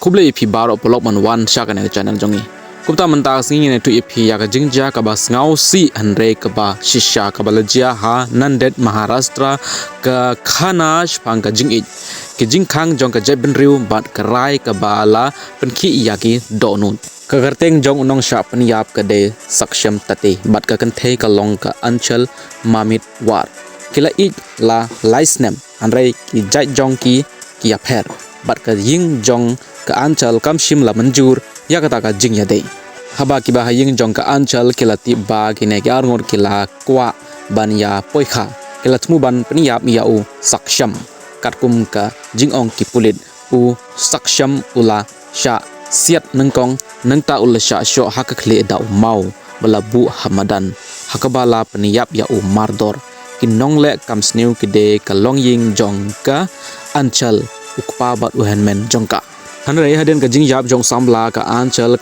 Kuble ipi baro polok man wan shaka ne channel jongi. Kupta mentak singi ne tu ipi ya ka jingja ka bas ngau si andre ka ba shisha ka balajia ha nandet Maharashtra ka khana shpang ka jing ki jing khang jong ka jebin riu bat karai ka bala penki yaki donun. Ka garteng jong unong sha panyap ka de saksham tate bat ka kanthe ka long ka anchal mamit war. Kila ik la laisnem andre ki jai jong ki apher bat ka ying jong ka anchal kam shim la manjur ya kata ka jing ya dei haba ki ba ying jong ka anchal kila ti ba ki ne ka ngor kila kwa ban ya poikha kila tmu ban pniap mi ya u saksham katkum ka jing ong ki pulit u saksham ula sha siat nengkong nengta ula sha sho hak khle da mau bala bu hamadan hakabala pniap ya u mardor kinongle kam sneu ki de ka long ying jong ka anchal ukpa bat uhenmen jongka hanre haden ka jing yap jong samla ka anchal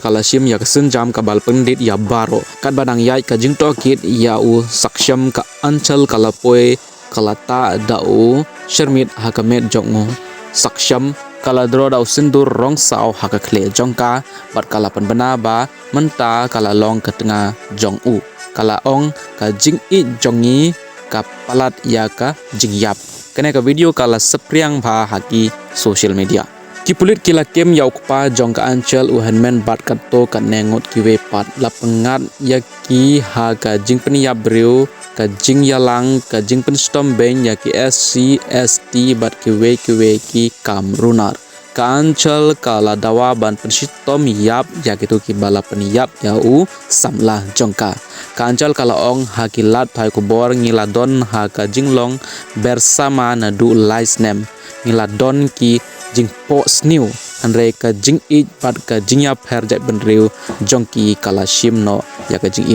kalashim ya sun jam ka bal pandit ya baro kat badang yai ka jing to kit ya u saksham ka anchal kalapoi kalata dau shermit hakamet jongo saksham kala dro dau sindur rong sao hakakhle jongka bat kala panbana ba menta kala long ka tengah jong u kala ong ka jing I jongi ka palat ya ka jing yap kene ka video kala sepriang bha haki social media ki pulit kila kem yauk pa jong ka anchal uhenmen bat kato ka nengot ki we pat la pengat ya ki ha ka jing peniap breu ka jing yalang ka jing pen stom ben ya ki SC ST bat ki we ki kam runar ka anchal kala dawa ban penshitom yap ya kitu ki bala peniap ya u samla jongka ka anchal kala ong ha ki lat phai ko bor ngiladon ha ka jinglong bersama na du laisnem ngiladon ki jing po sniu andre ka jing I bat ka jingya pher jai benriu jongki kala shim no ya ka jing